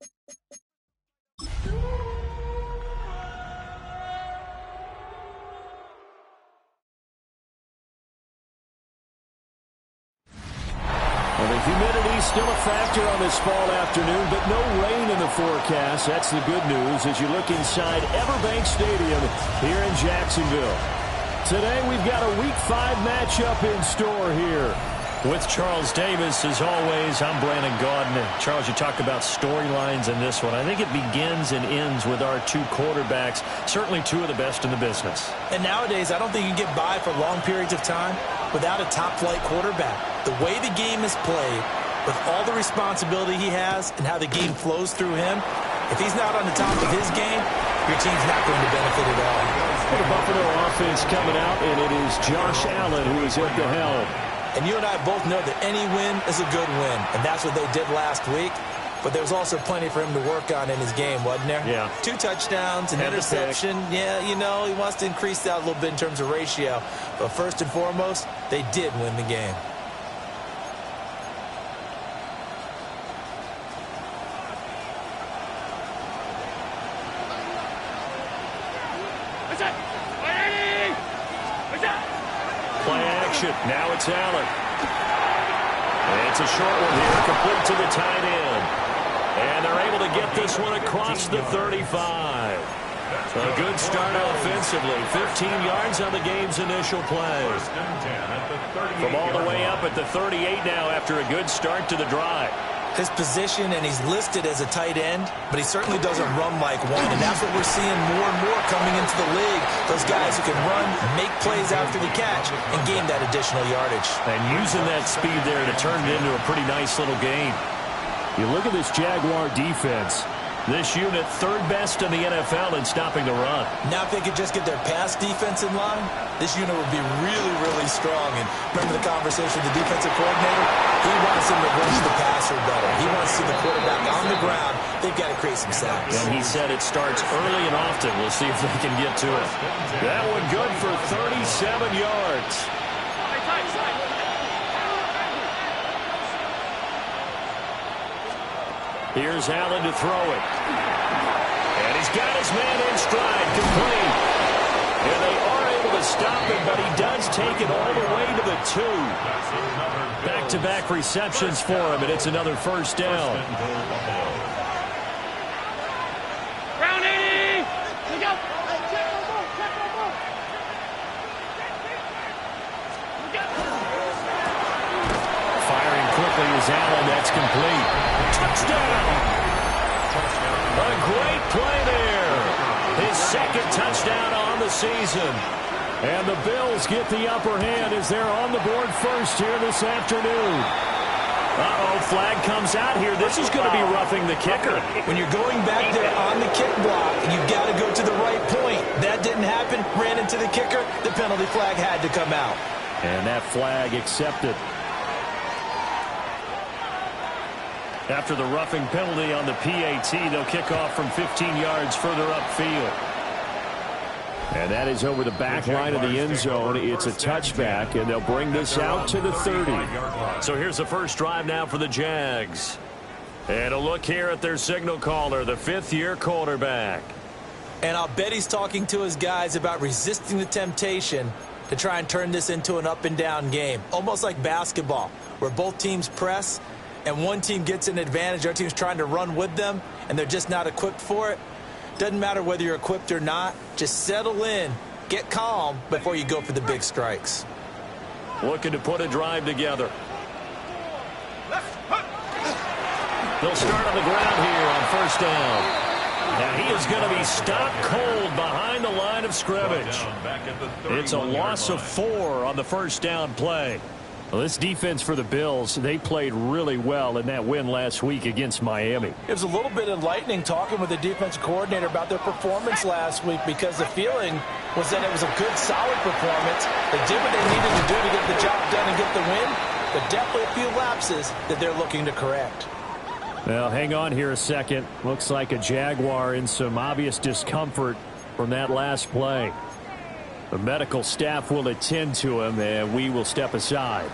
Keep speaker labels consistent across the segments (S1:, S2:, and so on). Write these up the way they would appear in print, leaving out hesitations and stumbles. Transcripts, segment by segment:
S1: Well, the humidity still a factor on this fall afternoon, but no rain in the forecast. That's the good news as you look inside Everbank Stadium here in Jacksonville. Today we've got a Week 5 matchup in store here.
S2: With Charles Davis, as always, I'm Brandon Gaudin. And Charles, you talk about storylines in this one. I think it begins and ends with our two quarterbacks, certainly two of the best in the business.
S3: And nowadays, I don't think you can get by for long periods of time without a top-flight quarterback. The way the game is played, with all the responsibility he has and how the game flows through him, if he's not on the top of his game, your team's not going to benefit at all.
S1: Well, the Buffalo offense coming out, and it is Josh Allen who is at the helm.
S3: And you and I both know that any win is a good win, and that's what they did last week. But there was also plenty for him to work on in his game, wasn't there?
S1: Yeah.
S3: 2 touchdowns, an interception. Yeah, you know, he wants to increase that a little bit in terms of ratio. But first and foremost, they did win the game.
S1: Play action. Now it's Allen. It's a short one here, complete to the tight end. And they're able to get this one across the 35. A good start offensively. 15 yards on the game's initial play. From all the way up at the 38 now after a good start to the drive.
S3: His position, and he's listed as a tight end, but he certainly doesn't run like one, and that's what we're seeing more and more coming into the league. Those guys who can run, make plays after the catch, and gain that additional yardage.
S1: And using that speed there to turn it into a pretty nice little game. You look at this Jaguar defense. This unit, third best in the NFL in stopping the run.
S3: Now if they could just get their pass defense in line, this unit would be really, really strong. And remember the conversation with the defensive coordinator? He wants them to rush the passer better. He wants to see the quarterback on the ground. They've got to create some sacks.
S1: And he said it starts early and often. We'll see if they can get to it. That one good for 37 yards. Here's Allen to throw it. And he's got his man in stride, complete. And they are able to stop him, but he does take it all the way to the 2. Back-to-back receptions for him, and it's another first down.
S4: Round 80! Let's go!
S1: Firing quickly is Allen. That's complete. Touchdown! A great play there. His second touchdown on the season. And the Bills get the upper hand as they're on the board first here this afternoon. Uh-oh, flag comes out here. This is going to be roughing the kicker.
S3: When you're going back there on the kick block, you've got to go to the right point. That didn't happen. Ran into the kicker. The penalty flag had to come out.
S1: And that flag accepted. After the roughing penalty on the PAT, they'll kick off from 15 yards further upfield. And that is over the back line of the end zone. It's a touchback, and they'll bring this out to the 30. So here's the first drive now for the Jags. And a look here at their signal caller, the fifth-year quarterback.
S3: And I'll bet he's talking to his guys about resisting the temptation to try and turn this into an up-and-down game. Almost like basketball, where both teams press, and one team gets an advantage, our team's trying to run with them, and they're just not equipped for it. Doesn't matter whether you're equipped or not. Just settle in, get calm before you go for the big strikes.
S1: Looking to put a drive together. They'll start on the ground here on first down. Now he is going to be stopped cold behind the line of scrimmage. It's a loss of 4 on the first down play. Well, this defense for the Bills, they played really well in that win last week against Miami.
S3: It was a little bit enlightening talking with the defensive coordinator about their performance last week because the feeling was that it was a good, solid performance. They did what they needed to do to get the job done and get the win, but definitely a few lapses that they're looking to correct.
S1: Well, hang on here a second. Looks like a Jaguar in some obvious discomfort from that last play. The medical staff will attend to him, and we will step aside.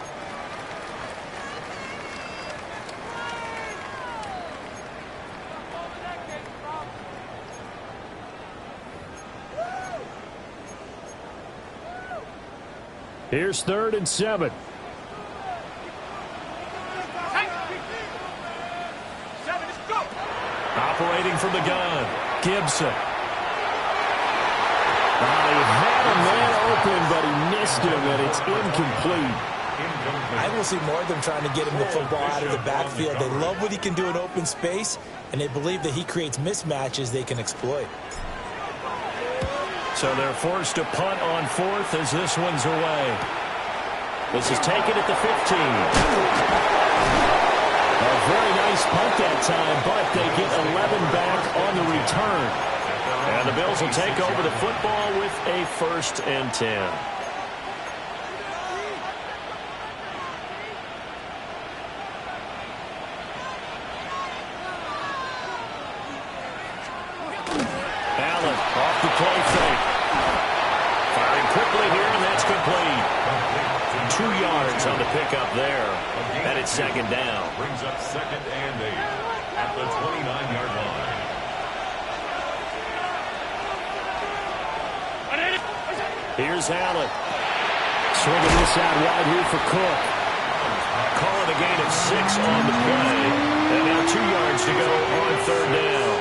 S2: Here's 3rd and 7. Operating from the gun, Gibson. He had a man open, but he missed him, and it's incomplete.
S3: I will see more of them trying to get him the football out of the backfield. They love what he can do in open space, and they believe that he creates mismatches they can exploit.
S2: So they're forced to punt on 4th as this one's away. This is taken at the 15. A very nice punt that time, but they get 11 back on the return. And the Bills will take over the football with a 1st and 10. Allen off the play fake. Firing quickly here, and that's complete. 2 yards on the pickup there. And it's 2nd down.
S1: Brings up 2nd and 8 at the 29-yard line.
S2: Here's Allen. Swinging this out wide here for Cook. Calling a gain of 6 on the play. And now 2 yards to go on 3rd down.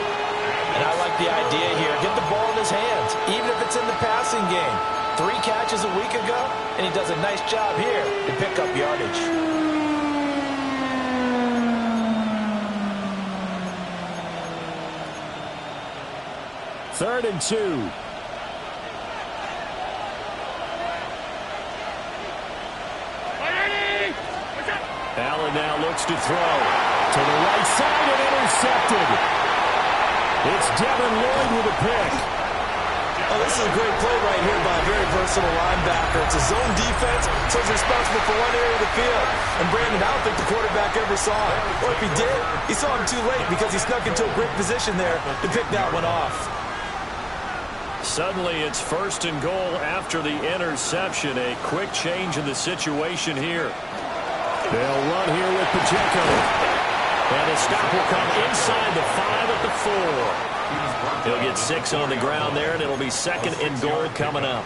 S3: And I like the idea here. Get the ball in his hands, even if it's in the passing game. 3 catches a week ago, and he does a nice job here to pick up yardage.
S2: Third and 2. Allen now looks to throw. To the right side and intercepted. It's Devin Lloyd with a pick.
S3: Oh, this is a great play right here by a very versatile linebacker. It's a zone defense, so he's responsible for one area of the field. And Brandon, I don't think the quarterback ever saw it. Or if he did, he saw him too late because he snuck into a great position there to pick that one off.
S2: Suddenly it's 1st and goal after the interception. A quick change in the situation here. They'll run here with Pacheco. And the stop will come inside the 5 at the 4. He'll get 6 on the ground there, and it'll be 2nd and goal coming up.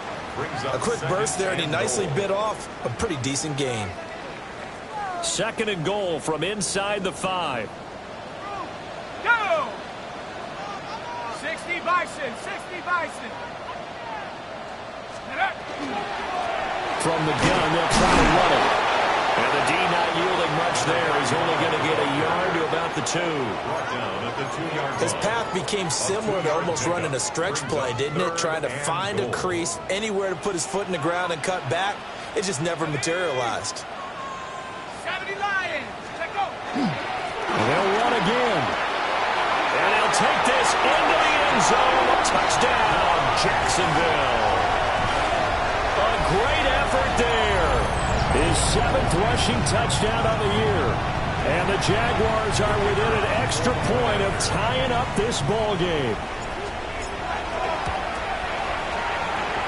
S3: A quick burst there, and he nicely bit off a pretty decent gain.
S2: 2nd and goal from inside the 5.
S4: Go! 60 Bison, 60 Bison.
S2: From the gun, they'll try to run it. And the D not yielding much there. He's only going to get a yard to about the 2.
S3: His path became similar to almost running a stretch play, didn't it? Trying to find a crease, anywhere to put his foot in the ground and cut back. It just never materialized.
S4: 70 Lions, let go.
S2: They'll run again. And they'll take this into the end zone. Touchdown, Jacksonville. A great effort there. His 7th rushing touchdown on the year. And the Jaguars are within an extra point of tying up this ball game.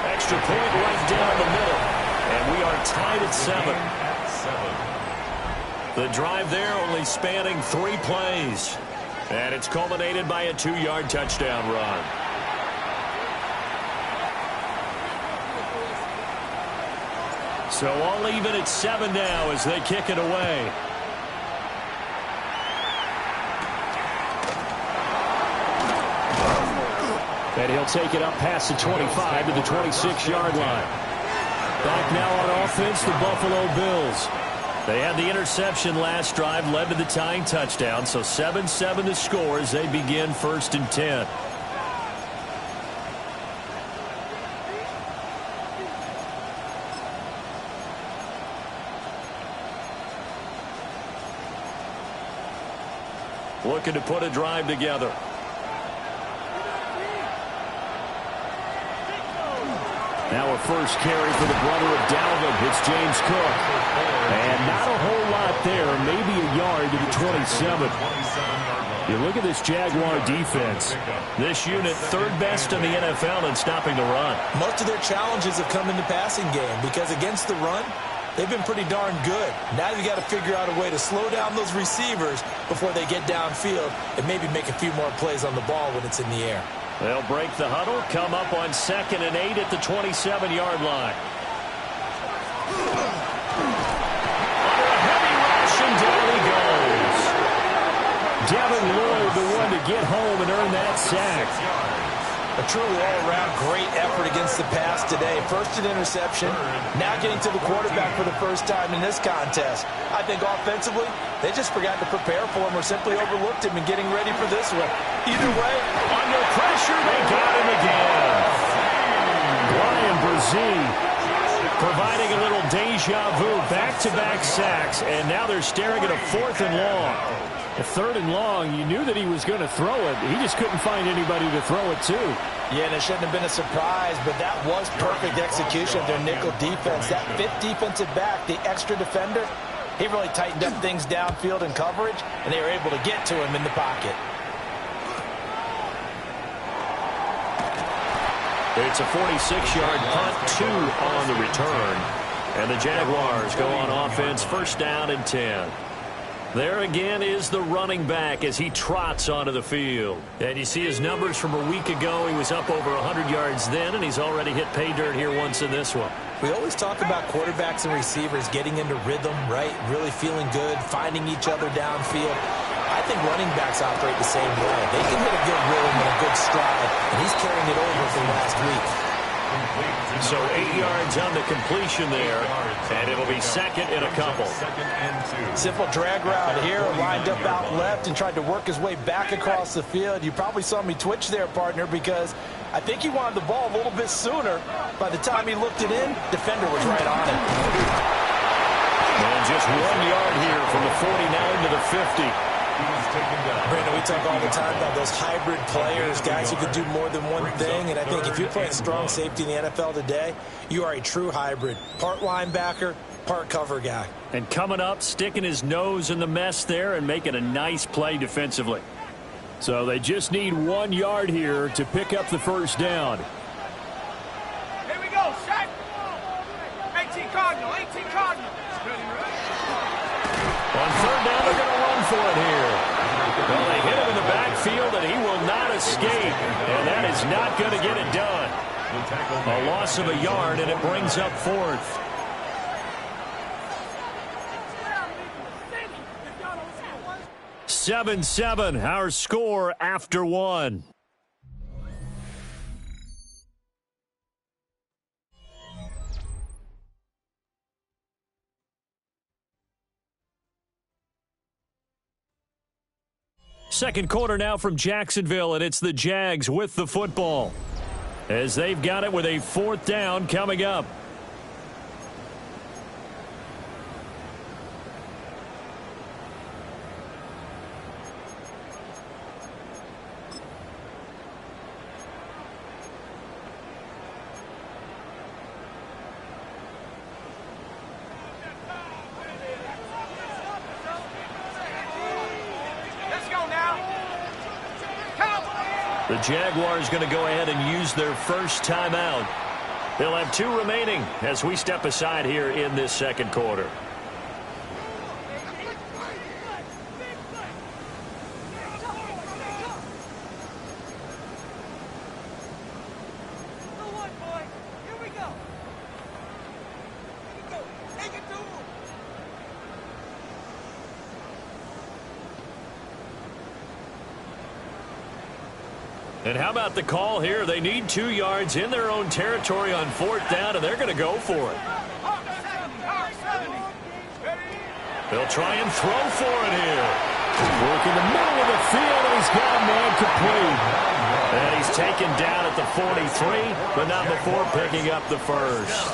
S2: Extra point right down the middle. And we are tied at 7. The drive there only spanning 3 plays. And it's culminated by a 2-yard touchdown run. So all even at 7 now as they kick it away. And he'll take it up past the 25 to the 26-yard line. Back now on offense, the Buffalo Bills. They had the interception last drive, led to the tying touchdown. So 7-7 the score as they begin 1st and 10. Looking to put a drive together. Now a first carry for the brother of Dalvin. It's James Cook. And not a whole lot there. Maybe a yard to the 27. You look at this Jaguar defense. This unit, 3rd best in the NFL in stopping the run.
S3: Most of their challenges have come in the passing game because against the run, they've been pretty darn good. Now you've got to figure out a way to slow down those receivers before they get downfield and maybe make a few more plays on the ball when it's in the air.
S2: They'll break the huddle, come up on 2nd and 8 at the 27-yard line.
S1: Under a heavy rush, and down he goes. Devin Lloyd, the one to get home and earn that sack.
S3: A truly all-around great effort against the pass today. First an interception, now getting to the quarterback for the first time in this contest. I think offensively, they just forgot to prepare for him or simply overlooked him in getting ready for this one. Either way,
S1: under pressure, they got him again. Bryan Bresee providing a little deja vu, back-to-back sacks, and now they're staring at a 4th and long.
S2: At 3rd and long, you knew that he was going to throw it. He just couldn't find anybody to throw it to.
S3: yeah, and it shouldn't have been a surprise, but that was perfect execution of their nickel defense. That 5th defensive back, the extra defender, he really tightened up things downfield in coverage, and they were able to get to him in the pocket.
S1: It's a 46-yard punt, 2 on the return. And the Jaguars go on offense, 1st down and 10. There again is the running back as he trots onto the field. And you see his numbers from a week ago. He was up over 100 yards then, and he's already hit pay dirt here once in this one.
S3: We always talk about quarterbacks and receivers getting into rhythm, right? Really feeling good, finding each other downfield. I think running backs operate the same way. They can hit a good rhythm and a good stride, and he's carrying it over from last week.
S1: So 8 yards on the completion there, and it'll be 2nd and a couple.
S3: Simple drag route here, lined up out left and tried to work his way back across the field. You probably saw me twitch there, partner, because I think he wanted the ball a little bit sooner. By the time he looked it in, defender was right on it.
S1: And just 1 yard here from the 49 to the 50.
S3: Brandon, we talk all the time about those hybrid players, guys who could do more than one thing, and I think if you're playing strong safety in the NFL today, you are a true hybrid. Part linebacker, part cover guy.
S1: And coming up, sticking his nose in the mess there and making a nice play defensively.
S2: So they just need 1 yard here to pick up the 1st down.
S4: Here we go, Shaq. 18 Cardinal, 18 Cardinal.
S1: On 3rd down, they're going to run for it here. Well, they hit him in the backfield, and he will not escape. And that is not going to get it done. A loss of a yard, and it brings up 4th. Seven, our score after 1. Second quarter now from Jacksonville, and it's the Jags with the football as they've got it with a 4th down coming up. The Jaguars going to go ahead and use their first timeout. They'll have 2 remaining as we step aside here in this second quarter. And how about the call here? They need 2 yards in their own territory on 4th down, and they're going to go for it. They'll try and throw for it here.
S2: Work in the middle of the field, and he's got a man complete.
S1: And he's taken down at the 43, but not before picking up the first.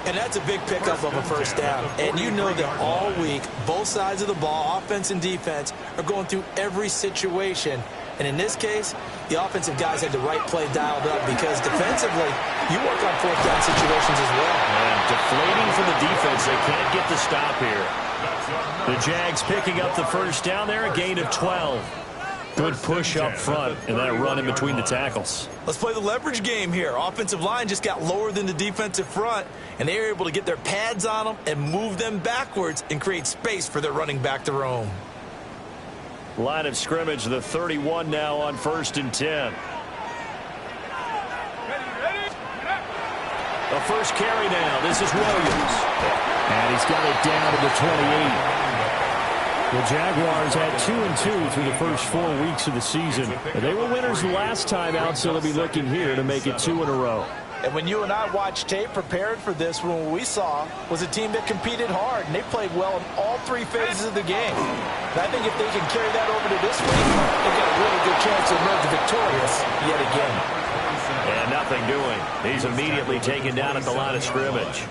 S3: And that's a big pickup of a 1st down. And you know that all week, both sides of the ball, offense and defense, are going through every situation. And in this case, the offensive guys had the right play dialed up because defensively, you work on 4th down situations as well.
S1: And deflating for the defense. They can't get the stop here. The Jags picking up the 1st down there, a gain of 12. Good push up front and that run in between the tackles.
S3: Let's play the leverage game here. Offensive line just got lower than the defensive front, and they were able to get their pads on them and move them backwards and create space for their running back to roam.
S1: Line of scrimmage, the 31 now on 1st and 10. The first carry now. This is Williams.
S2: And he's got it down to the 28. The Jaguars had 2-2 through the first 4 weeks of the season. They were winners last time out, so they'll be looking here to make it 2 in a row.
S3: And when you and I watched tape prepared for this, what we saw was a team that competed hard, and they played well in all 3 phases of the game. And I think if they can carry that over to this week, they've got a really good chance to emerge victorious yet again.
S1: And nothing doing. He's immediately taken down at the line of scrimmage.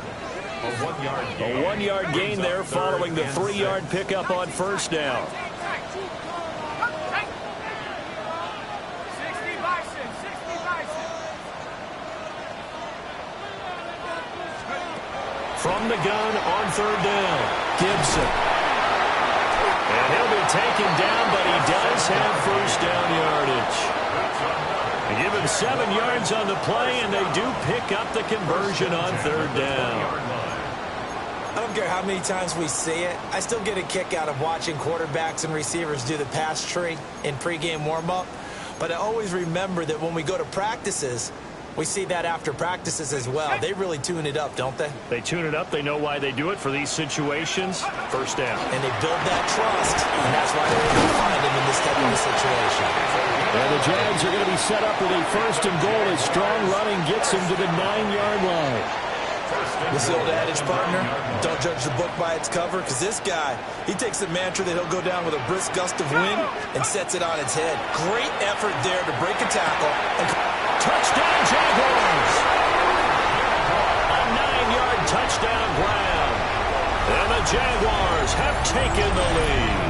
S1: A 1-yard gain there following the 3-yard pickup on first down. From the gun on third down, Gibson. And he'll be taken down, but he does have first down yardage. They give him 7 yards on the play, and they do pick up the conversion on third down.
S3: I don't care how many times we see it. I still get a kick out of watching quarterbacks and receivers do the pass tree in pregame warm-up. But I always remember that when we go to practices, we see that after practices as well. They really tune it up, don't they?
S1: They tune it up. They know why they do it for these situations. First down.
S3: And they build that trust, and that's why they're able to find him in this type of a situation.
S2: And the Jags are going to be set up with a first and goal as strong running gets him to the 9-yard line.
S3: This is the old adage, partner, don't judge the book by its cover, because this guy, he takes a mantra that he'll go down with a brisk gust of wind and sets it on its head. Great effort there to break a tackle. And
S1: touchdown, Jaguars! A 9-yard touchdown grab. And the Jaguars have taken the lead.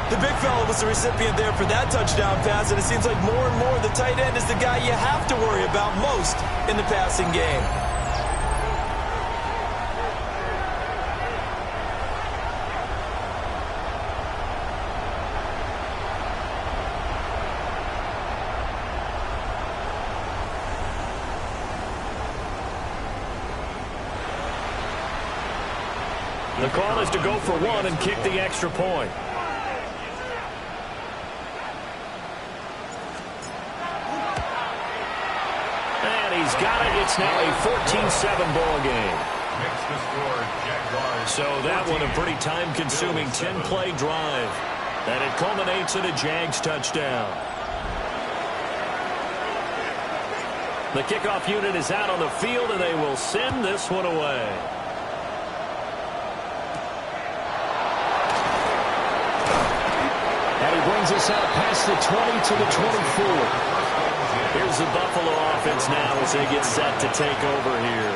S3: The big fella was the recipient there for that touchdown pass, and it seems like more and more the tight end is the guy you have to worry about most in the passing game.
S1: The call is to go for 1 and kick the extra point. And he's got it. It's now a 14-7 ball game. So that one a pretty time-consuming 10-play drive. And it culminates in a Jags touchdown. The kickoff unit is out on the field, and they will send this one away.
S2: Brings us out past the 20 to the 24.
S1: Here's the Buffalo offense now as they get set to take over here.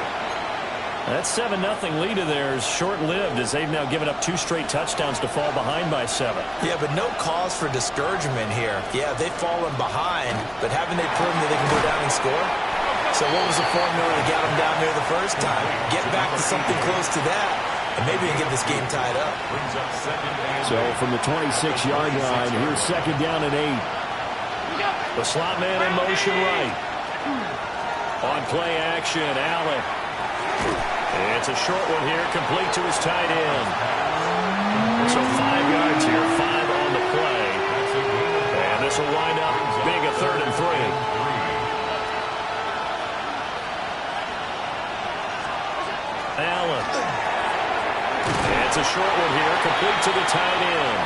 S1: That 7-0 lead of theirs short-lived as they've now given up 2 straight touchdowns to fall behind by 7.
S3: Yeah, but no cause for discouragement here. Yeah, they've fallen behind, but haven't they proven that they can go down and score? So what was the formula to get them down there the first time? Get back to something close to that, and maybe we can get this game tied up.
S2: So from the 26-yard line, here's second down and 8.
S1: The slot man in motion right. On play action, Allen. It's a short one here, complete to his tight end. So 5 yards here, 5 on the play. And this will wind up being a 3rd and 3. Allen. It's a short one here, complete to the tight end.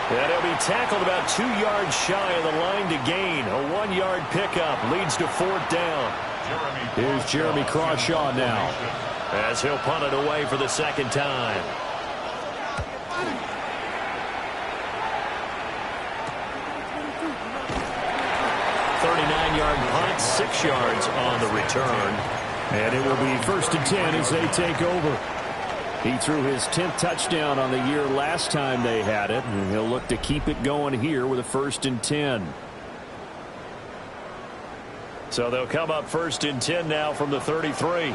S1: And he'll be tackled about 2 yards shy of the line to gain. A 1-yard pickup leads to 4th down.
S2: Here's Jeremy Crawshaw now,
S1: as he'll punt it away for the 2nd time. Yard punt, 6 yards on the return.
S2: And it will be 1st and 10 as they take over. He threw his 10th touchdown on the year last time they had it, and he'll look to keep it going here with a 1st and 10.
S1: So they'll come up 1st and 10 now from the 33.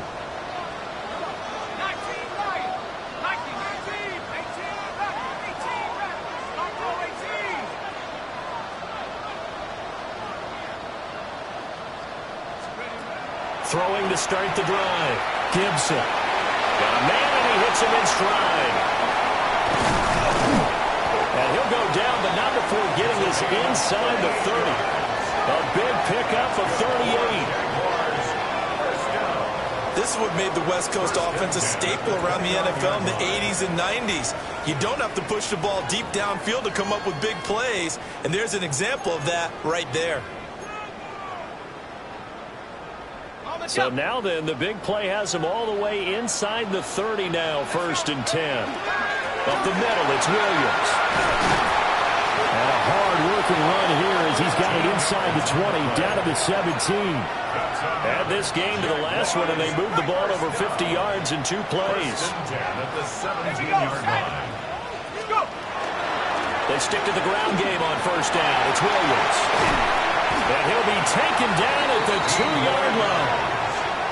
S1: Throwing to start the drive. Gibson. Got a man, and he hits him in stride. And he'll go down, but not before getting this inside the 30. A big pickup of 38.
S3: This is what made the West Coast offense a staple around the NFL in the 80s and 90s. You don't have to push the ball deep downfield to come up with big plays, and there's an example of that right there.
S1: So now then, the big play has him all the way inside the 30 now, 1st and 10. Up the middle, it's Williams.
S2: And a hard-working run here as he's got it inside the 20, down to the 17.
S1: Add this game to the last one, and they moved the ball over 50 yards in 2 plays.
S4: At the 17-yard line.
S1: They stick to the ground game on 1st down. It's Williams. And he'll be taken down at the 2-yard line.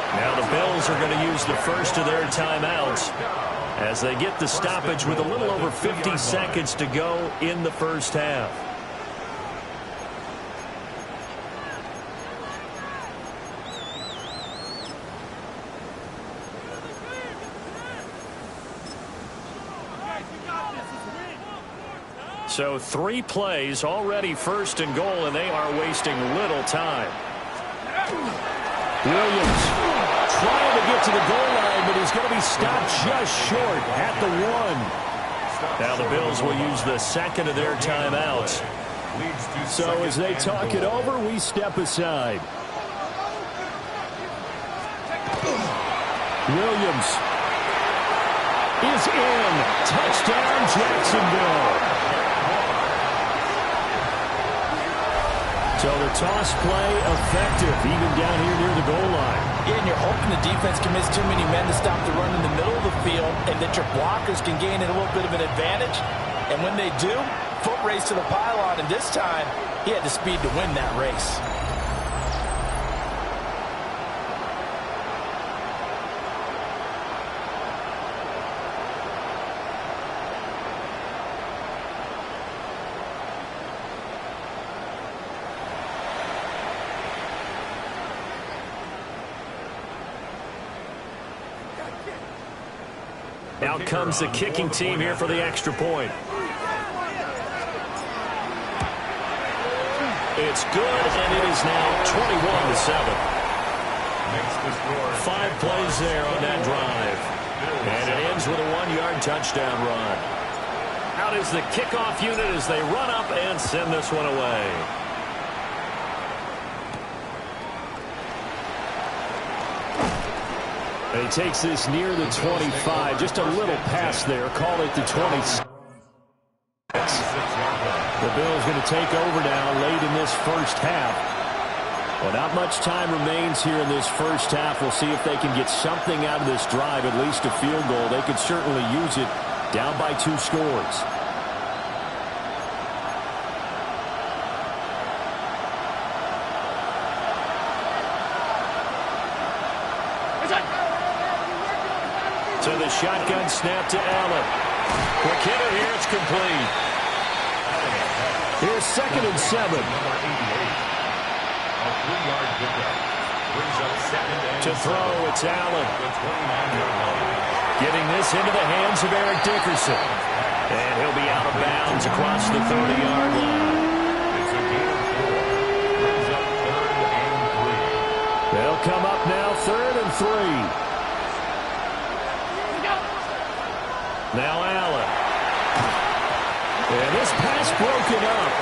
S1: Now the Bills are going to use the first of their timeouts as they get the stoppage with a little over 50 seconds to go in the first half. So 3 plays, already 1st and goal, and they are wasting little time.
S2: Williams trying to get to the goal line, but he's going to be stopped just short at the 1.
S1: Now the Bills will use the second of their timeouts.
S2: So as they talk it over, we step aside. Williams is in. Touchdown, Jacksonville. So the toss play effective, even down here near the goal line.
S3: Yeah, and you're hoping the defense commits too many men to stop the run in the middle of the field and that your blockers can gain a little bit of an advantage. And when they do, foot race to the pylon, and this time he had the speed to win that race.
S1: Out comes the kicking team here for the extra point. It's good, and it is now 21-7. 5 plays there on that drive. And it ends with a 1-yard touchdown run. Out is the kickoff unit as they run up and send this one away.
S2: And he takes this near the 25. Just a little pass there. Call it the 26. The Bills going to take over now late in this first half. Well, not much time remains here in this first half. We'll see if they can get something out of this drive, at least a field goal. They could certainly use it down by 2 scores.
S1: So the shotgun snap to Allen. Quick hitter here, it's complete.
S2: Here's 2nd and 7.
S1: To throw, it's Allen. Getting this into the hands of Eric Dickerson. And he'll be out of bounds across the 30-yard line.
S2: They'll come up now 3rd and 3.
S1: Now Allen.
S2: And this pass broken up.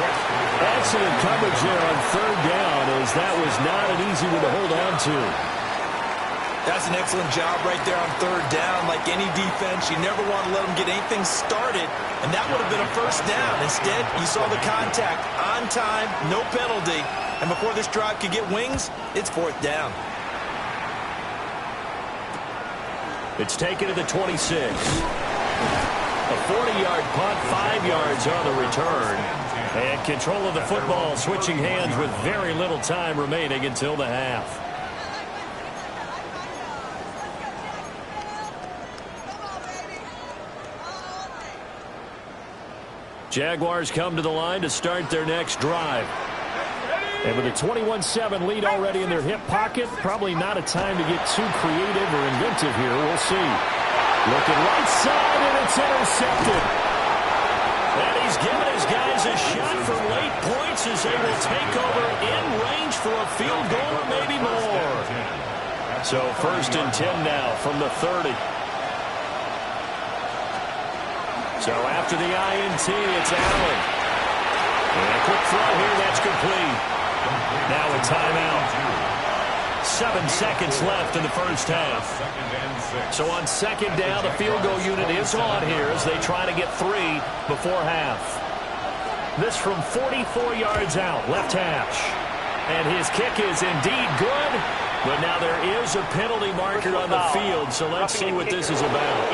S2: Excellent coverage there on 3rd down, as that was not an easy one to hold on to.
S3: That's an excellent job right there on 3rd down. Like any defense, you never want to let them get anything started, and that would have been a 1st down. Instead, you saw the contact on time, no penalty, and before this drive could get wings, it's 4th down.
S1: It's taken to the 26. A 40-yard punt, 5 yards on the return. And control of the football switching hands with very little time remaining until the half. Jaguars come to the line to start their next drive.
S2: And with a 21-7 lead already in their hip pocket, probably not a time to get too creative or inventive here. We'll see. Looking right side, and it's intercepted.
S1: And he's given his guys a shot for late points as they will take over in range for a field goal or maybe more. So 1st and 10 now from the 30. So after the INT, it's Allen. And a quick throw here, that's complete. Now a timeout. 7 seconds left in the first half. So on 2nd down, the field goal unit is on here as they try to get 3 before half. This from 44 yards out, left hash. And his kick is indeed good, but now there is a penalty marker on the field, so let's see what this is about.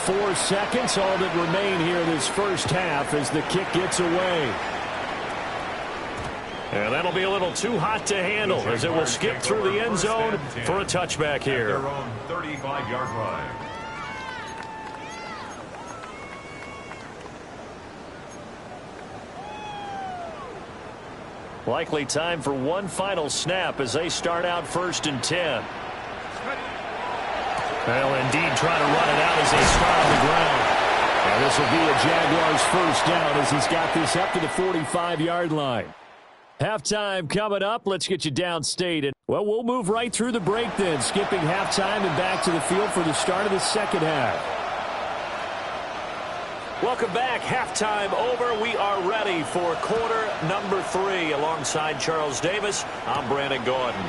S1: 4 seconds, all that remain here this first half as the kick gets away. And that'll be a little too hot to handle as it will skip through the end zone for a touchback here.
S2: Their own 35-yard line.
S1: Likely time for one final snap as they start out 1st and 10. Well, indeed, trying to run it out as they start on the ground. And this will be a Jaguars first down as he's got this up to the 45-yard line. Halftime coming up. Let's get you downstate. Well, we'll move right through the break then, skipping halftime and back to the field for the start of the second half. Welcome back. Halftime over. We are ready for quarter number 3. Alongside Charles Davis, I'm Brandon Gordon.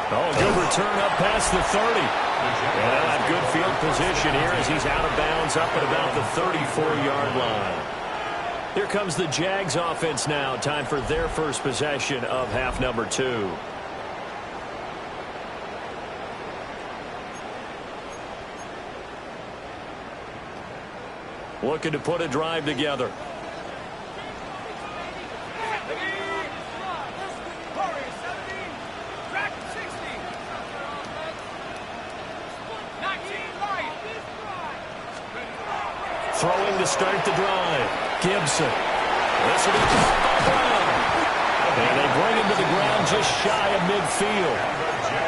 S1: Oh, good return up past the 30. And they'll have good field position here as he's out of bounds up at about the 34-yard line. Here comes the Jags offense now. Time for their first possession of half number 2. Looking to put a drive together. Throwing to start the drive. Gibson. This will be Brown. And they bring him to the ground just shy of midfield.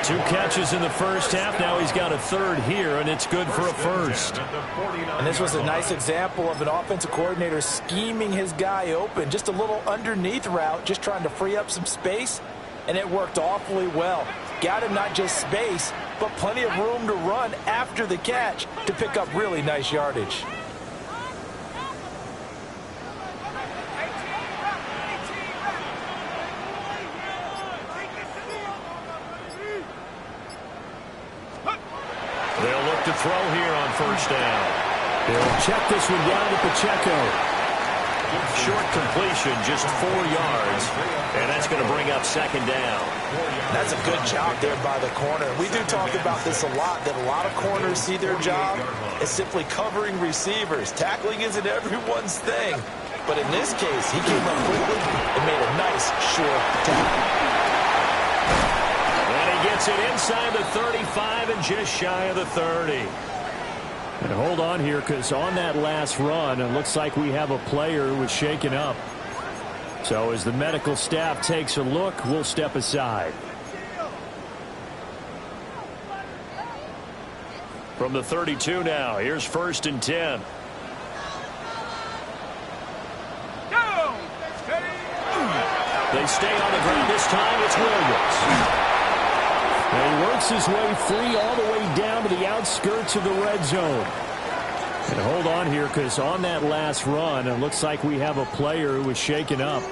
S1: 2 catches in the first half. Now he's got a 3rd here, and it's good for a first.
S3: And this was a nice example of an offensive coordinator scheming his guy open. Just a little underneath route, just trying to free up some space, and it worked awfully well. Got him not just space, but plenty of room to run after the catch to pick up really nice yardage.
S1: To throw here on first down. They'll check this one down to Pacheco. Short completion, just 4 yards, and that's going to bring up 2nd down.
S3: That's a good job there by the corner. We do talk about this a lot, that a lot of corners see their job as simply covering receivers. Tackling isn't everyone's thing, but in this case, he came up quickly and made a nice, short tackle.
S1: Gets it inside the 35 and just shy of the 30. And hold on here, because on that last run, it looks like we have a player who was shaken up. So as the medical staff takes a look, we'll step aside. From the 32 now, here's 1st and 10. They stay on the ground this time. It's Williams. And he works his way free all the way down to the outskirts of the red zone. And hold on here, because on that last run, it looks like we have a player who was shaken up.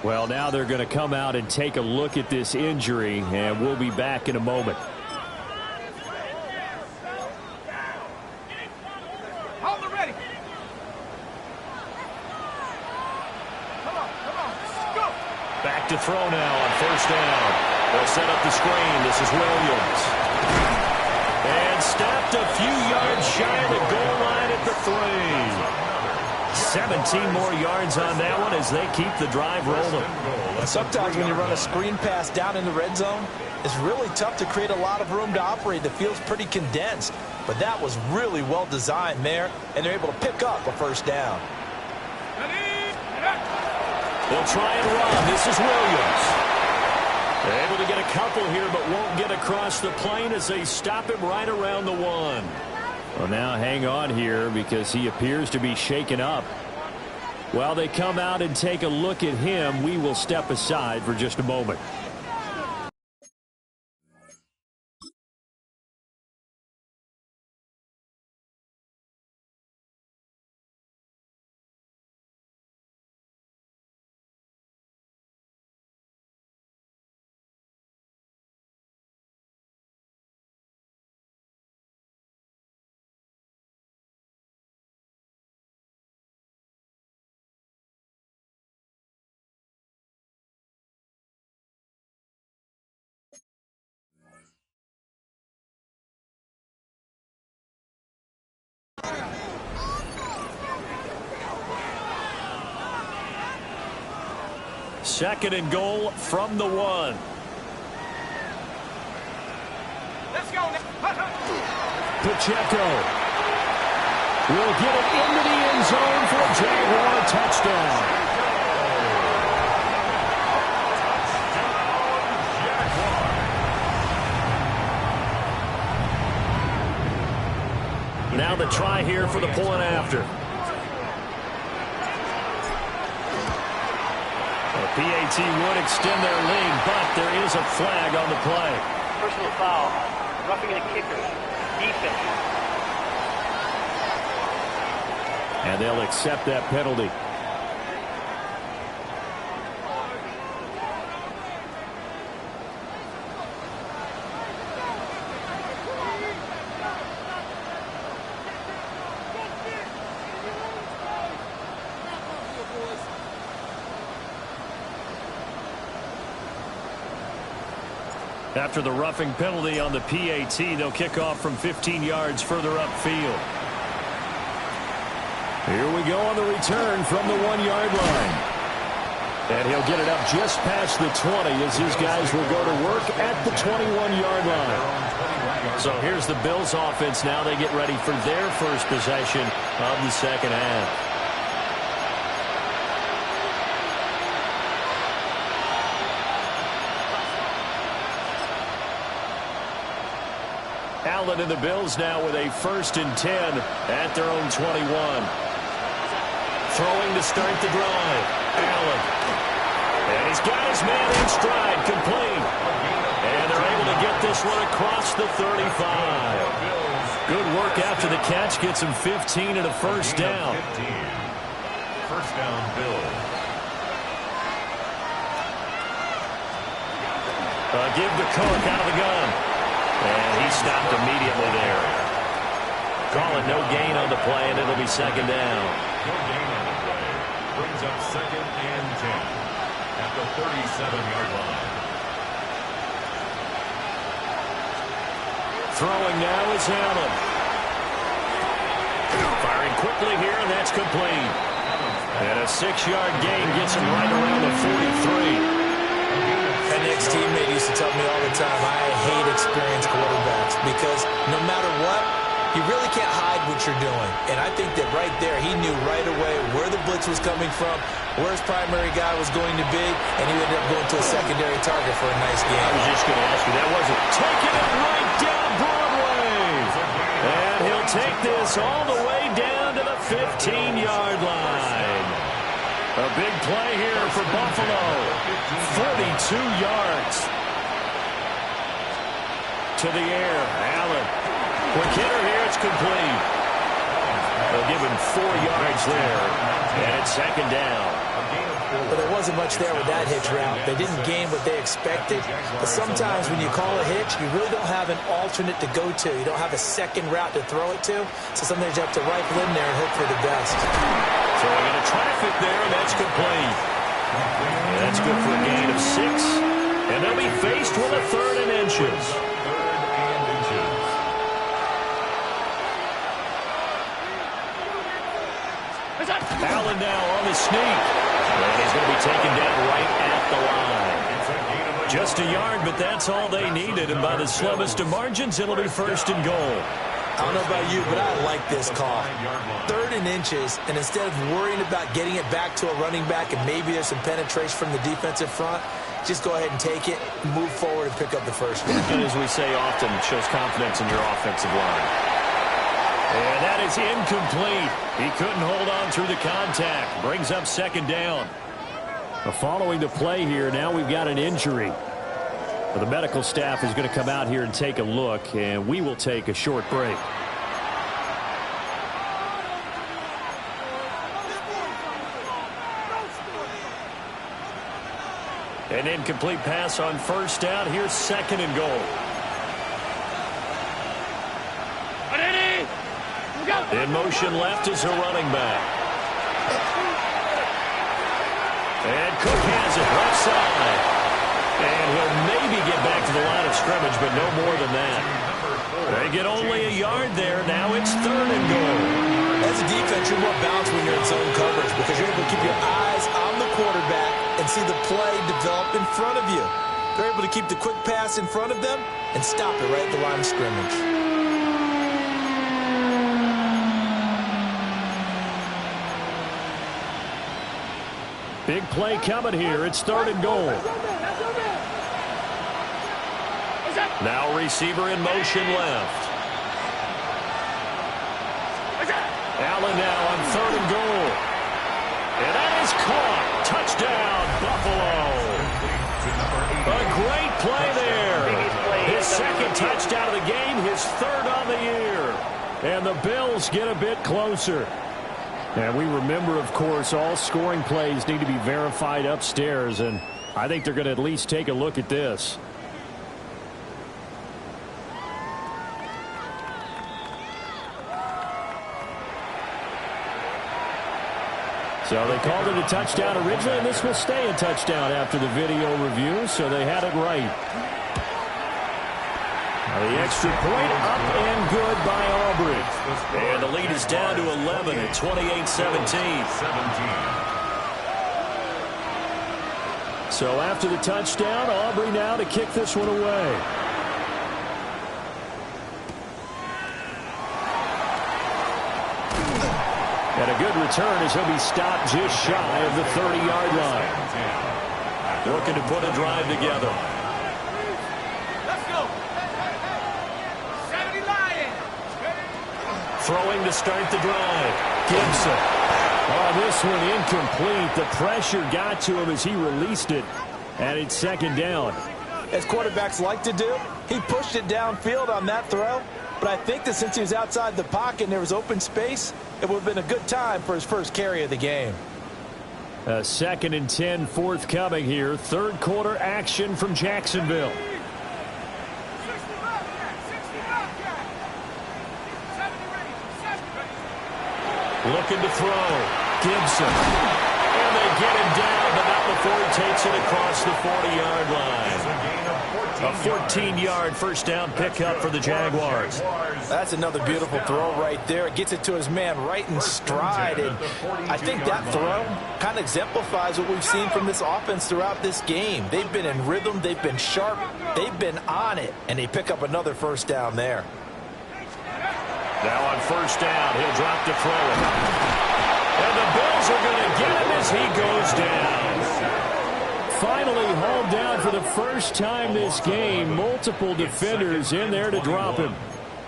S1: Well, now they're going to come out and take a look at this injury, and we'll be back in a moment.
S4: Hold it ready. Come on, go.
S1: Back to throw now on first down. They'll set up the screen. This is Williams. And stopped a few yards shy of the goal line at the 3. 17 more yards on that one as they keep the drive rolling.
S3: Sometimes when you run a screen pass down in the red zone, it's really tough to create a lot of room to operate. The field's pretty condensed, but that was really well designed there, and they're able to pick up a first down.
S1: They'll try and run. This is Williams. They're able to get a couple here, but won't get across the plane as they stop him right around the 1.
S2: Well, now hang on here because he appears to be shaken up. While they come out and take a look at him, we will step aside for just a moment. Second and goal from the 1.
S4: Let's go.
S2: Pacheco will get it into the end zone for a Jaguar touchdown. Now the try here for the point after. The PAT would extend their lead, but there is a flag on the play.
S5: Personal foul, roughing the kicker, defense.
S2: And they'll accept that penalty. After the roughing penalty on the PAT, they'll kick off from 15 yards further upfield. Here we go on the return from the 1-yard line. And he'll get it up just past the 20 as his guys will go to work at the 21-yard line. So here's the Bills offense now. They get ready for their first possession of the second half. Allen and the Bills now with a 1st and 10 at their own 21. Throwing to start the drive. Allen. And he's got his man in stride, complete. And they're able to get this one across the 35. Good work after the catch. Gets him 15 and a first down.
S1: First down, Bills.
S2: Give the Cook out of the gun. And he stopped immediately there. Call it no gain on the play, and it'll be second down.
S1: No gain on the play. Brings up 2nd and 10 at the 37-yard line.
S2: Throwing now is Allen. Firing quickly here, and that's complete. And a 6-yard gain gets him right around the 43.
S3: An ex-teammate used to tell me all the time, I hate experienced quarterbacks because no matter what, you really can't hide what you're doing. And I think that right there, he knew right away where the blitz was coming from, where his primary guy was going to be, and he ended up going to a secondary target for a nice game.
S2: I was just going to ask you, that wasn't taking it right down Broadway. And he'll take this all the way down to the 15-yard line. A big play here for Buffalo. 42 yards. To the air. Allen. Quick hitter here. It's complete. They'll give him 4 yards there. And it's second down.
S3: But there wasn't much there with that hitch route. They didn't gain what they expected. But sometimes when you call a hitch, you really don't have an alternate to go to. You don't have a second route to throw it to. So sometimes you have to rifle in there and hope for the best.
S2: Throwing into traffic there, and that's complete. And that's good for a gain of 6. And they'll be faced with a 3rd and inches. Allen now on the sneak. And he's going to be taken down right at the line. Just a yard, but that's all they needed. And by the slimmest of margins, it'll be 1st and goal.
S3: I don't know about you, but I like this call. 3rd and inches, and instead of worrying about getting it back to a running back and maybe there's some penetration from the defensive front, just go ahead and take it, move forward, and pick up the first down.
S2: And as we say often, it shows confidence in your offensive line.
S1: is incomplete. He couldn't hold on through the contact. Brings up second down.
S2: Following the play here, now we've got an injury. The medical staff is going to come out here and take a look, and we will take a short break.
S1: An incomplete pass on first down. Here's second and goal. In motion left is a running back. And Cook has it left side. And he'll maybe get back to the line of scrimmage, but no more than that. They get only a yard there. Now it's third and goal.
S3: As a defense, you're more balanced when you're in zone coverage because you're able to keep your eyes on the quarterback and see the play develop in front of you. They're able to keep the quick pass in front of them and stop it right at the line of scrimmage.
S2: Big play coming here. It's third and goal.
S1: Now receiver in motion left. Allen now on third and goal. And that is caught. Touchdown, Buffalo. A great play there. His second touchdown of the game, his third on the year.
S2: And the Bills get a bit closer. And we remember, of course, all scoring plays need to be verified upstairs, and I think they're going to at least take a look at this. So they called it a touchdown originally, and this will stay a touchdown after the video review, so they had it right. The extra point up and good by Aubrey.
S1: And the lead is down to 11 at 28-17.
S2: So after the touchdown, Aubrey now to kick this one away. And a good return as he'll be stopped just shy of the 30-yard line.
S1: Looking to put a drive together. Throwing to start the drive.
S2: Gibson. Oh, this one incomplete. The pressure got to him as he released it. And it's second down.
S3: As quarterbacks like to do, he pushed it downfield on that throw. But I think that since he was outside the pocket and there was open space, it would have been a good time for his first carry of the game.
S2: Second and 10 forthcoming here. Third quarter action from Jacksonville.
S1: Looking to throw. Gibson. And they get him down, but not before he takes it across the 40-yard line. A 14-yard first down pickup for the Jaguars.
S3: That's another beautiful throw right there. It gets it to his man right in stride. And I think that throw kind of exemplifies what we've seen from this offense throughout this game. They've been in rhythm. They've been sharp. They've been on it. And they pick up another first down there.
S1: Now on first down, he'll drop to throw it. And the Bills are going to get him as he goes down.
S2: Finally hauled down for the first time this game. Multiple defenders in there to drop him.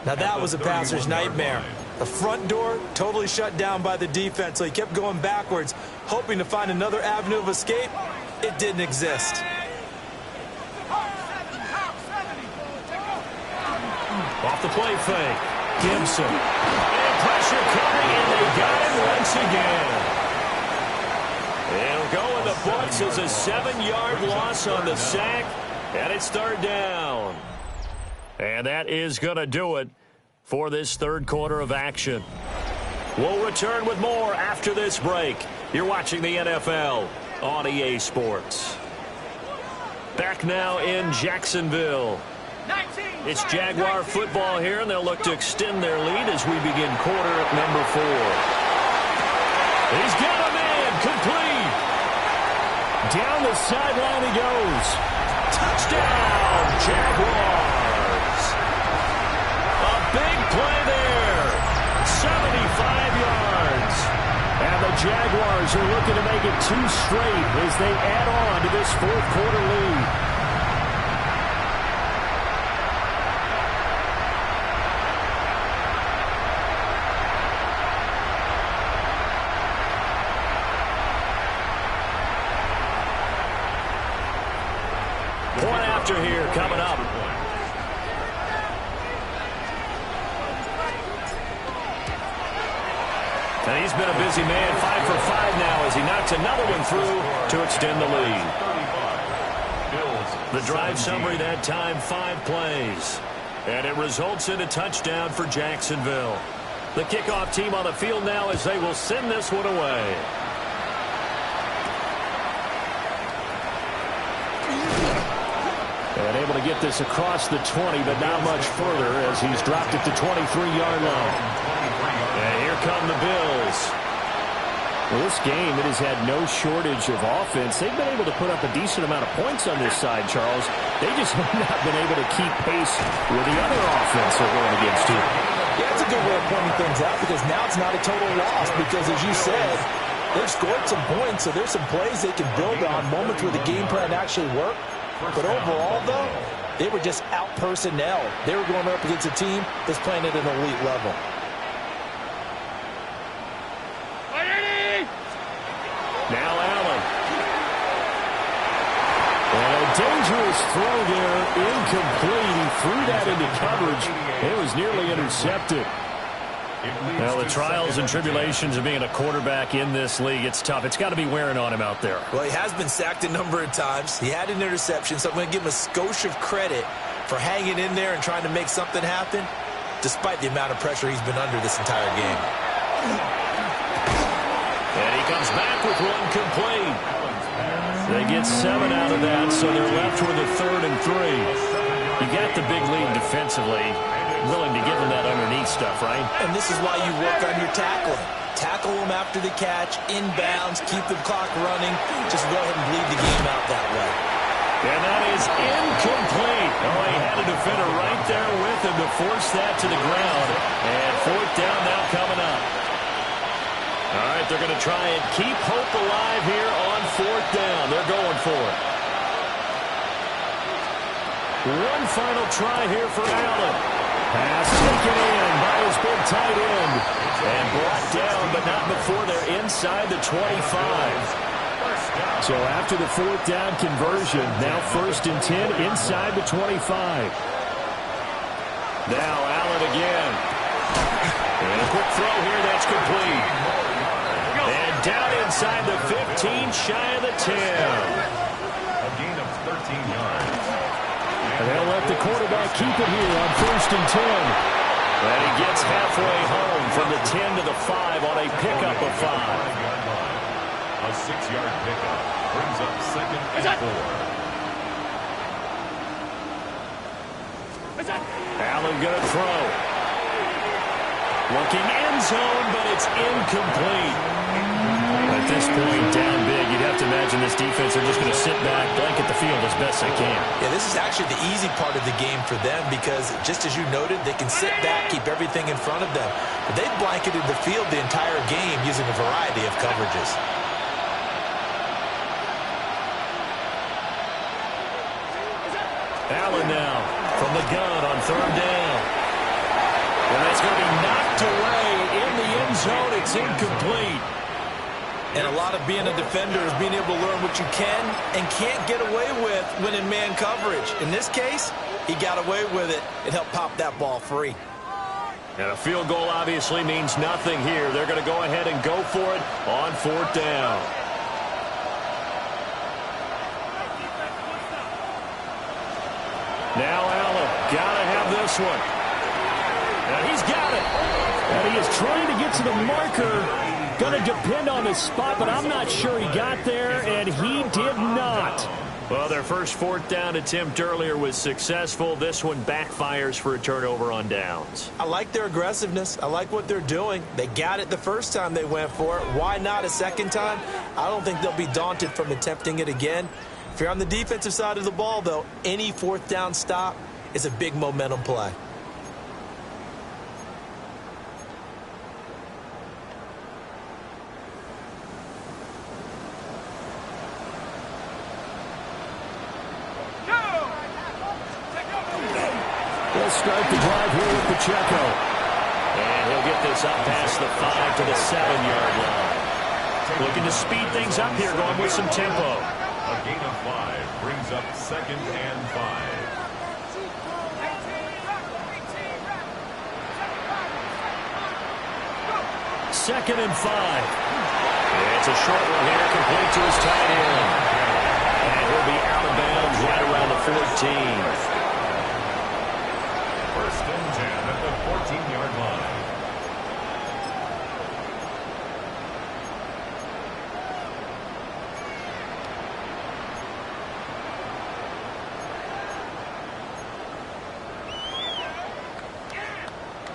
S3: Now that was a passer's nightmare. The front door totally shut down by the defense, so he kept going backwards, hoping to find another avenue of escape. It didn't exist.
S1: Off the play fake. Gibson. And pressure coming, and they got him once again. It'll go in the books as a 7-yard loss on the sack, and it's third down. And that is going to do it for this third quarter of action. We'll return with more after this break. You're watching the NFL on EA Sports. Back now in Jacksonville. It's Jaguar football here, and they'll look to extend their lead as we begin quarter number 4. He's got a man, complete.
S2: Down the sideline he goes.
S1: Touchdown, Jaguars. A big play there. 75 yards.
S2: And the Jaguars are looking to make it 2 straight as they add on to this fourth quarter lead.
S1: after here coming up. And he's been a busy man, 5 for 5 now as he knocks another one through to extend the lead. The drive summary that time, 5 plays. And it results in a touchdown for Jacksonville. The kickoff team on the field now as they will send this one away. And able to get this across the 20, but not much further as he's dropped it to 23-yard line. And here come the Bills.
S2: Well, this game, it has had no shortage of offense. They've been able to put up a decent amount of points on this side, Charles. They just have not been able to keep pace with the other offense they're going against here.
S3: Yeah, it's a good way of pointing things out because now it's not a total loss because, as you said, they've scored some points, so there's some plays they can build on, moments where the game plan actually worked. But overall, though, they were just out-personnel. They were going up against a team that's playing at an elite level.
S1: Now Allen. And a dangerous throw there, incomplete. He threw that into coverage. It was nearly intercepted. Well, the trials and tribulations of being a quarterback in this league, it's tough. It's got to be wearing on him out there.
S3: Well, he has been sacked a number of times. He had an interception, so I'm going to give him a skosh of credit for hanging in there and trying to make something happen, despite the amount of pressure he's been under this entire game.
S1: And he comes back with one complete. They get 7 out of that, so they're left with a 3rd and 3. You got the big lead defensively, willing to give them that underneath stuff, right?
S3: And this is why you work on your tackling. Tackle them after the catch, inbounds, keep the clock running. Just go ahead and bleed the game out that way.
S1: And that is incomplete. Oh, he had a defender right there with him to force that to the ground. And 4th down now coming up. All right, they're going to try and keep hope alive here on 4th down. They're going for it. One final try here for Allen. Pass taken in by his big tight end. And brought down, but not before they're inside the 25. So after the 4th down conversion, now 1st and 10 inside the 25. Now Allen again. And a quick throw here that's complete. And down inside the 15, shy of the 10.
S2: A gain of 13 yards.
S1: And they'll let the quarterback keep it here on 1st and 10. And he gets halfway home from the 10 to the 5 on a pickup of 5.
S2: A 6-yard pickup brings up 2nd and 4.
S1: Allen gonna throw. Looking end zone, but it's incomplete. At this point, down big, you'd have to imagine this defense are just going to sit back, blanket the field as best they can.
S3: Yeah, this is actually the easy part of the game for them because, just as you noted, they can sit back, keep everything in front of them. But they've blanketed the field the entire game using a variety of coverages.
S1: Allen now from the gun on 3rd down. And that's going to be knocked away in the end zone. It's incomplete.
S3: And a lot of being a defender is being able to learn what you can and can't get away with when in man coverage. In this case, he got away with it. It helped pop that ball free.
S1: And a field goal obviously means nothing here. They're going to go ahead and go for it on 4th down. Now Allen, gotta have this one. And he's got it. And he is trying to get to the marker. Going to depend on the spot, but I'm not sure he got there, and he did not. Well, their first 4th down attempt earlier was successful. This one backfires for a turnover on downs.
S3: I like their aggressiveness. I like what they're doing. They got it the first time they went for it. Why not a second time? I don't think they'll be daunted from attempting it again. If you're on the defensive side of the ball, though, any 4th down stop is a big momentum play.
S1: Start the drive here with Pacheco. And he'll get this up past the 5 to the 7-yard line. Looking to speed things up here, going with some tempo.
S2: A gain of 5 brings up 2nd and 5.
S1: Second and 5. It's a short one here, complete to his tight end. And he'll be out of bounds right around the 14.
S2: 1st and 10 at the 14-yard line.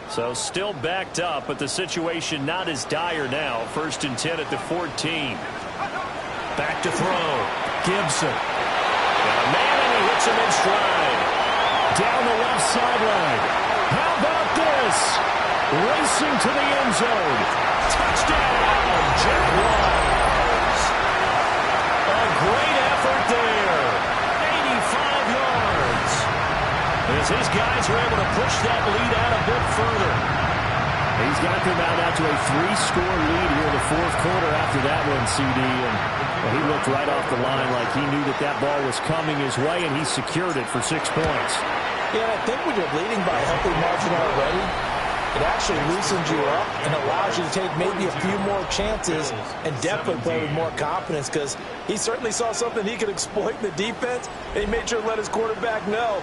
S1: So still backed up, but the situation not as dire now. 1st and 10 at the 14. Back to throw. Gibson. Got a man, and he hits him in stride. Down the left sideline. How about this? Racing to the end zone. Touchdown, Jeff Wise. A great effort there. 85 yards. As his guys are able to push that lead out a bit further. He's got them out to a 3-score lead here in the 4th quarter after that one, CD. And well, he looked right off the line like he knew that that ball was coming his way, and he secured it for 6 points.
S3: Yeah, I think when you're leading by a healthy margin already, it actually loosens you up and allows you to take maybe a few more chances and definitely play with more confidence, because he certainly saw something he could exploit in the defense, and he made sure to let his quarterback know,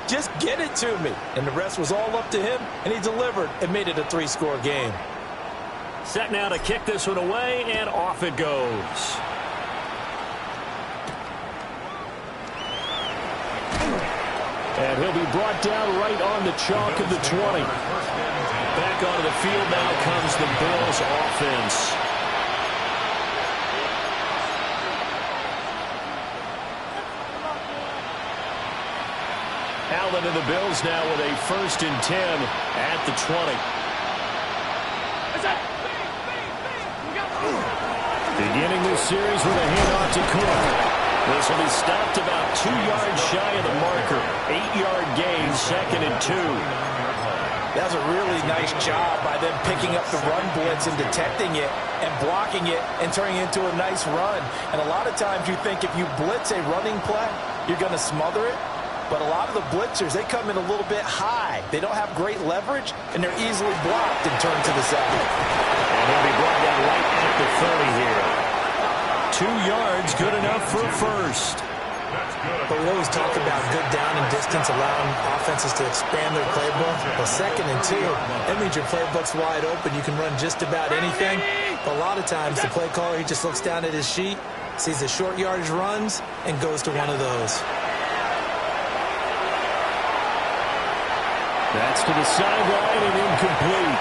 S3: just get it to me. And the rest was all up to him, and he delivered and made it a 3-score game.
S1: Set now to kick this one away, and off it goes. And he'll be brought down right on the chalk of the 20. Back onto the field now comes the Bills offense. Allen and the Bills now with a 1st and 10 at the 20. Beginning this series with a handoff to Cook. This will be stopped about 2 yards shy of the marker. 8-yard gain, 2nd and 2.
S3: That was a really nice job by them picking up the run blitz and detecting it and blocking it and turning it into a nice run. And a lot of times you think if you blitz a running play, you're going to smother it. But a lot of the blitzers, they come in a little bit high. They don't have great leverage, and they're easily blocked and turned to the side.
S1: And he'll be brought down right at the 30 here. 2 yards, good enough for a first.
S3: But we always talk about good down and distance, allowing offenses to expand their playbook. Well, 2nd and 2, that means your playbook's wide open. You can run just about anything. But a lot of times, the play caller, he just looks down at his sheet, sees the short yardage runs, and goes to one of those.
S1: That's to the sideline and incomplete.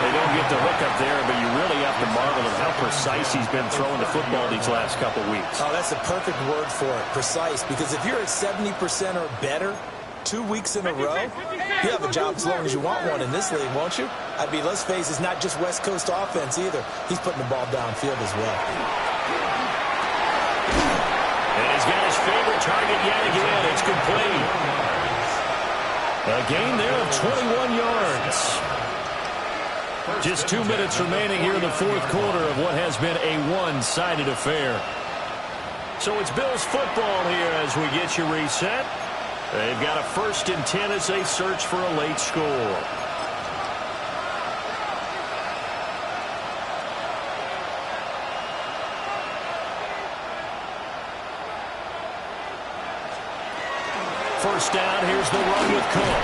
S1: They don't get the hook up there, but you really have to marvel at how precise he's been throwing the football these last couple weeks.
S3: Oh, that's the perfect word for it, precise, because if you're at 70% or better 2 weeks in a row, you have a job as long as you want one in this league, won't you? I mean, let's face it, it's not just West Coast offense either. He's putting the ball downfield as well.
S1: And he's got his favorite target yet again. It's complete. A gain there of 21 yards. Just 2 minutes remaining here in the 4th quarter of what has been a one-sided affair. So it's Bills football here as we get you reset. They've got a 1st and 10 as they search for a late score. First down, here's the run with Cook.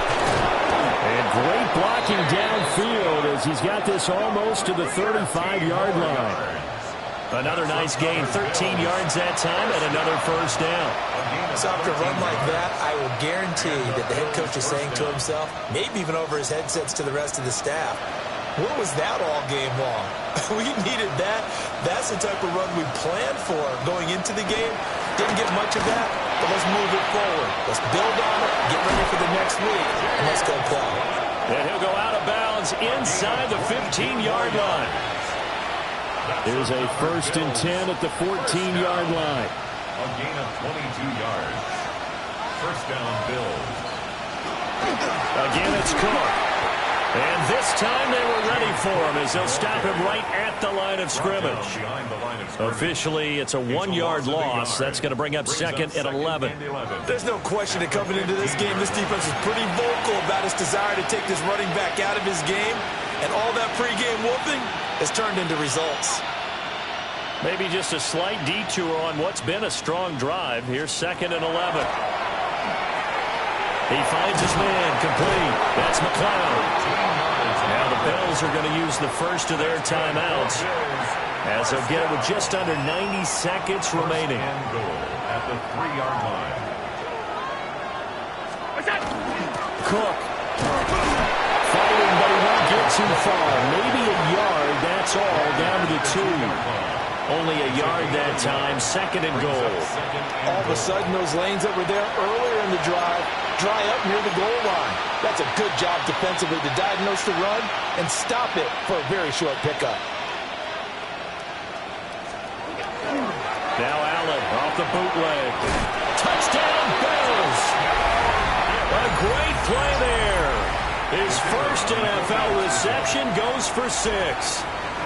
S1: And great blocking downfield as he's got this almost to the 35-yard line. Another nice gain, 13 yards that time, and another first down.
S3: So after a run like that, I will guarantee that the head coach is saying to himself, maybe even over his headsets to the rest of the staff, what was that all game long? We needed that. That's the type of run we planned for going into the game. Didn't get much of that, but let's move it forward. Let's build on it, get ready for the next week, and let's go play.
S1: And he'll go out of bounds inside the 15-yard line. There's a 1st and 10 at the 14-yard line.
S2: A gain of 22 yards. First down, Bills.
S1: Again, it's Cook. And this time they were ready for him as they'll stop him right at the line of scrimmage. Officially, it's a 1-yard loss. That's going to bring up second and 11.
S3: There's no question that coming into this game, this defense is pretty vocal about its desire to take this running back out of his game. And all that pregame whooping has turned into results.
S1: Maybe just a slight detour on what's been a strong drive. Here's second and 11. He finds his man complete. That's McLeod. Now the Bills are going to use the first of their timeouts as they'll get it with just under 90 seconds remaining.
S2: At the 3-yard line.
S1: Cook. Fighting, but he won't get too far. Maybe a yard, that's all, down to the 2. Only a yard that time, second and goal.
S3: All of a sudden, those lanes that were there earlier in the drive dry up near the goal line. That's a good job defensively to diagnose the run and stop it for a very short pickup.
S1: Now Allen off the bootleg. Touchdown, Bills! A great play there. His first NFL reception goes for 6.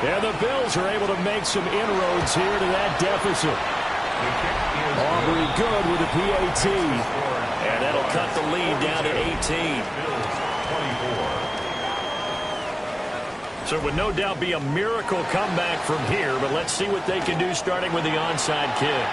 S1: And the Bills are able to make some inroads here to that deficit. Aubrey good with a PAT. And that'll cut the lead down to 18. So it would no doubt be a miracle comeback from here, but let's see what they can do starting with the onside kick.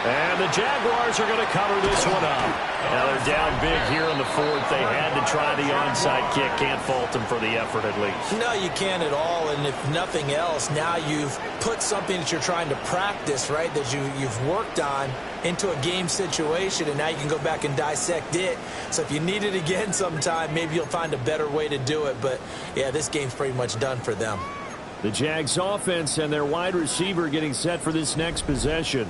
S1: And the Jaguars are going to cover this one up. Now they're down big here in the 4th. They had to try the onside kick. Can't fault them for the effort at least.
S3: No, you can't at all. And if nothing else, now you've put something that you're trying to practice, right, that you've worked on into a game situation, and now you can go back and dissect it. So if you need it again sometime, maybe you'll find a better way to do it. But, yeah, this game's pretty much done for them.
S1: The Jags offense and their wide receiver getting set for this next possession.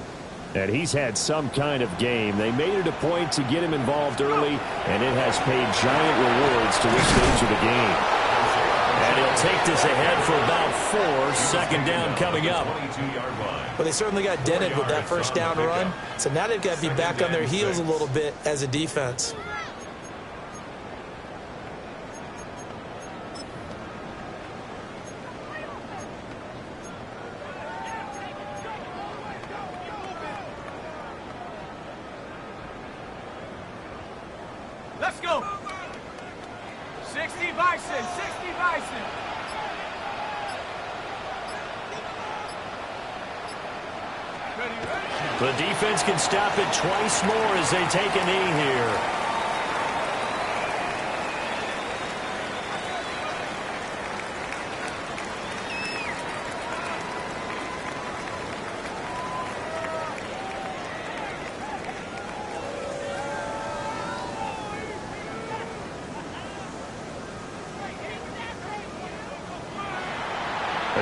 S1: And he's had some kind of game. They made it a point to get him involved early, and it has paid giant rewards to this stage of the game. And he'll take this ahead for about 4. Second down coming up.
S3: Well, they certainly got dented with that first down run. So now they've got to be back on their heels a little bit as a defense.
S4: Let's go. 60 Bison, 60 Bison.
S1: The defense can stop it twice more as they take a knee here.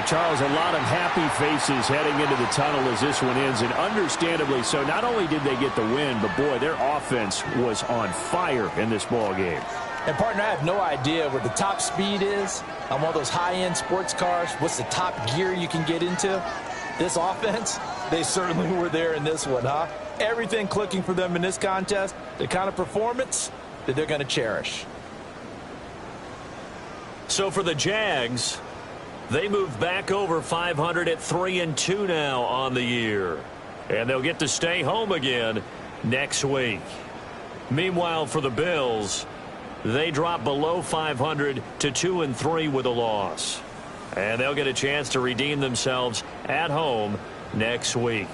S1: Charles, a lot of happy faces heading into the tunnel as this one ends, and understandably so. Not only did they get the win, but, boy, their offense was on fire in this ball game.
S3: And, partner, I have no idea what the top speed is on one of those high-end sports cars. What's the top gear you can get into? This offense, they certainly were there in this one, huh? Everything clicking for them in this contest, the kind of performance that they're going to cherish.
S1: So for the Jags, they move back over 500 at 3-2 now on the year. And they'll get to stay home again next week. Meanwhile, for the Bills, they drop below 500 to 2-3 with a loss. And they'll get a chance to redeem themselves at home next week.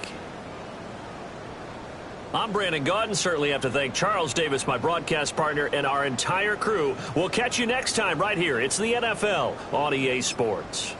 S1: I'm Brandon Gaudin. Certainly have to thank Charles Davis, my broadcast partner, and our entire crew. We'll catch you next time right here. It's the NFL on EA Sports.